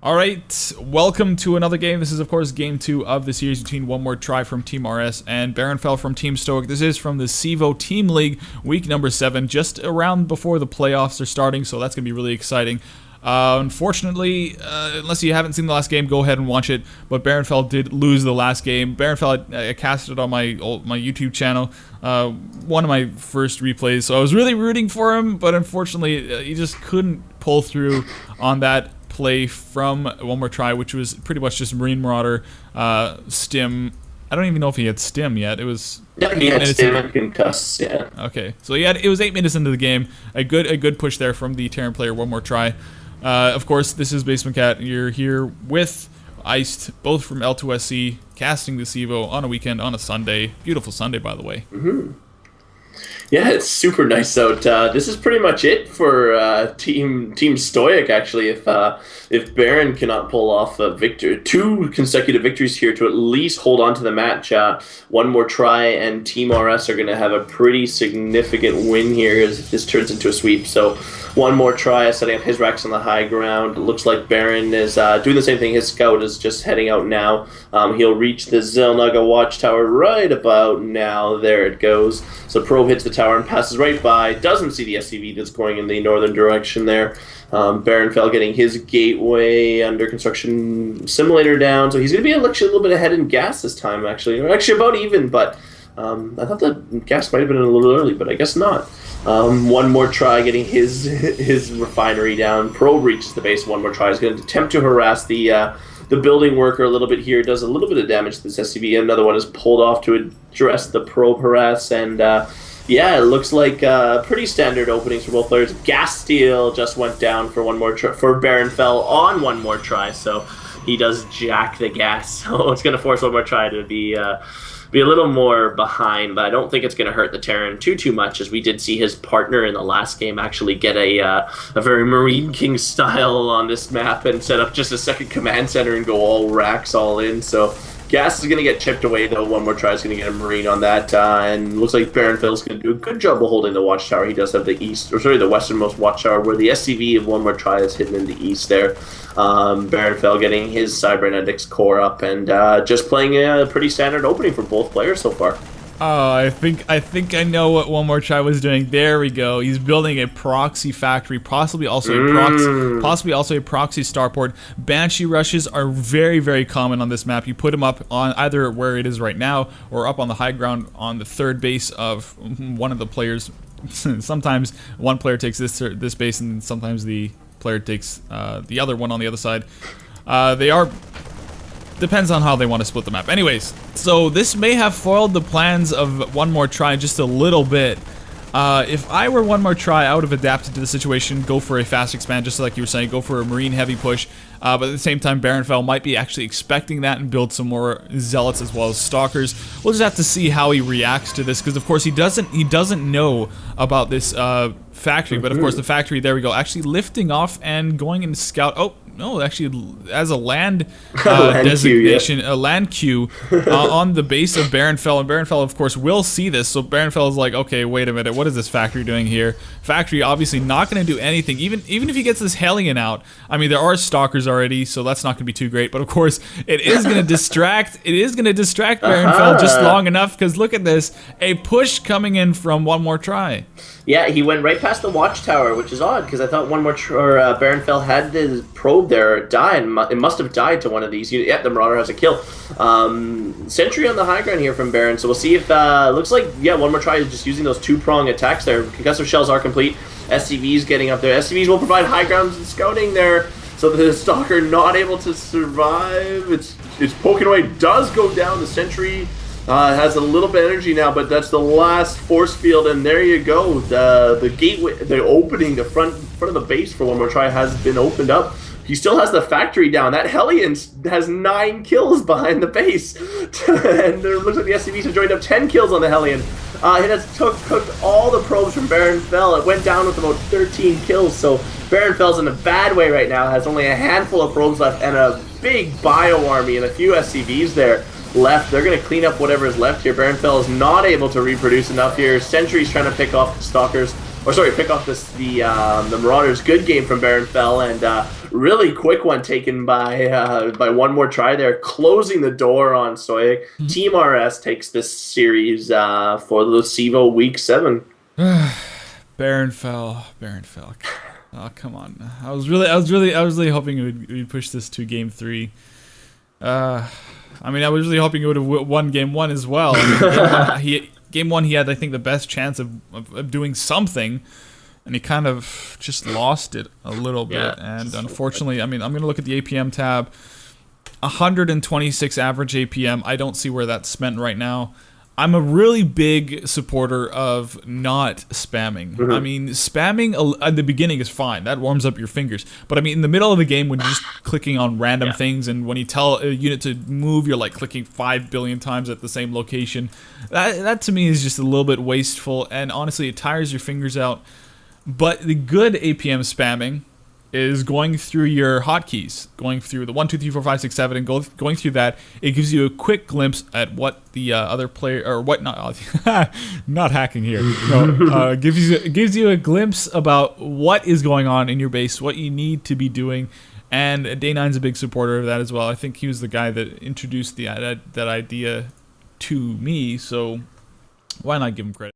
All right, welcome to another game. This is, of course, game 2 of the series between OnEmOrETrY from Team RS and BaronFel from Team Stoic. This is from the CEVO Team League, week number 7, just around before the playoffs are starting, so that's going to be really exciting. Unfortunately, unless you haven't seen the last game, go ahead and watch it, but BaronFel did lose the last game. BaronFel, I casted it on my YouTube channel, one of my first replays, so I was really rooting for him, but unfortunately, he just couldn't pull through on that play from OnEmOrETrY, which was pretty much just Marine Marauder, stim. I don't even know if he had stim yet. It was he had stim and concuss, yeah. Okay, so it was 8 minutes into the game. A good push there from the Terran player OnEmOrETrY. Of course, this is Basement Cat. You're here with Iced, both from L2SC, casting the CEVO on a weekend, on a Sunday. Beautiful Sunday, by the way. Yeah, it's super nice out. This is pretty much it for Team Stoic. Actually, if Baron cannot pull off a 2 consecutive victories here to at least hold on to the match, OnEmOrETrY and Team RS are going to have a pretty significant win here if this turns into a sweep. So OnEmOrETrY is setting up his racks on the high ground. It looks like Baron is doing the same thing. His scout is just heading out now. He'll reach the Zelnaga watchtower right about now. There it goes. So Probe hits the tower and passes right by. Doesn't see the SCV that's going in the northern direction there. BaronFel getting his gateway under construction simulator down. So he's going to be actually a little bit ahead in gas this time, actually. Or actually about even, but I thought the gas might have been a little early, but I guess not. OnEmOrETrY getting his refinery down. Probe reaches the base. OnEmOrETrY is going to attempt to harass the building worker a little bit here. Does a little bit of damage to this SCV. Another one is pulled off to address the probe harass, and yeah, it looks like pretty standard openings for both players. Gas steal just went down for BaronFel on OnEmOrETrY, so he does jack the gas. So it's going to force OnEmOrETrY to be a little more behind, but I don't think it's going to hurt the Terran too much, as we did see his partner in the last game actually get a very Marine King style on this map and set up just a second command center and go all racks all in. So gas is going to get chipped away, though. OnEmOrETrY is going to get a Marine on that, and looks like BaronFel is going to do a good job of holding the watchtower. He does have the westernmost watchtower, where the SCV of OnEmOrETrY is hidden in the east there. BaronFel getting his cybernetics core up and just playing a pretty standard opening for both players so far. Oh, I think I know what OnEmOrETrY was doing. There we go. He's building a proxy factory, possibly also a proxy starport. Banshee rushes are very, very common on this map. You put them up on either where it is right now or up on the high ground on the third base of one of the players. Sometimes one player takes this base, and sometimes the player takes the other one on the other side. Depends on how they want to split the map. Anyways, so this may have foiled the plans of OnEmOrETrY just a little bit. If I were OnEmOrETrY, I would have adapted to the situation, go for a fast expand, just like you were saying, go for a Marine heavy push. But at the same time, BaronFel might be actually expecting that and build some more Zealots as well as Stalkers. We'll just have to see how he reacts to this, because of course he doesn't know about this factory. But of course the factory, there we go, actually lifting off and going and scout. Oh, no, actually, as a land designation, a land queue on the base of BaronFel, and BaronFel, of course, will see this. So BaronFel is like, okay, wait a minute, what is this factory doing here? Factory obviously not going to do anything, even if he gets this Hellion out. I mean, there are Stalkers already, so that's not going to be too great. But of course, it is going to distract. It is going to distract BaronFel just long enough, because look at this, a push coming in from OnEmOrETrY. Yeah, he went right past the watchtower, which is odd, because I thought BaronFel had his probe there die, and it must have died to one of these. Yeah, the Marauder has a kill. Sentry on the high ground here from Baron, so we'll see if, looks like, yeah, OnEmOrETrY is just using those 2-prong attacks there. Concussive shells are complete. SCVs getting up there. SCVs will provide high ground scouting there, so the Stalker not able to survive. It's poking away, does go down. The Sentry has a little bit of energy now, but that's the last force field, and there you go. The gateway, the opening, the front of the base for OnEmOrETrY has been opened up. He still has the factory down. That Hellion has 9 kills behind the base, and it looks like the SCVs have joined up 10 kills on the Hellion. It has cooked all the probes from BaronFel. It went down with about 13 kills, so BaronFel's in a bad way right now. Has only a handful of probes left and a big bio army and a few SCVs there left. They're going to clean up whatever is left here. BaronFel is not able to reproduce enough here. Sentry's trying to pick off the Stalkers, or sorry, pick off the Marauders. Good game from BaronFel, and Really quick one taken by One More Try there, closing the door on Stoic. Team RS takes this series for the CEVO Week 7. BaronFel. Oh, come on. I was really hoping we'd push this to game 3. I mean, I was really hoping it would have won game 1 as well. I mean, game one, he had, I think, the best chance of doing something, and he kind of just lost it a little bit. And unfortunately, I mean, I'm going to look at the APM tab. 126 average APM. I don't see where that's spent right now. I'm a really big supporter of not spamming. I mean, spamming at the beginning is fine. That warms up your fingers. But I mean, in the middle of the game, when you're just clicking on random things, and when you tell a unit to move, you're like clicking 5 billion times at the same location. That to me is just a little bit wasteful, and honestly, it tires your fingers out. But the good APM spamming is going through your hotkeys, going through the 1, 2, 3, 4, 5, 6, 7, and going through that. It gives you a quick glimpse at what the other player, or what not not hacking here. No, gives you a glimpse about what is going on in your base, what you need to be doing. And Day9's a big supporter of that as well. I think he was the guy that introduced that idea to me, so why not give him credit?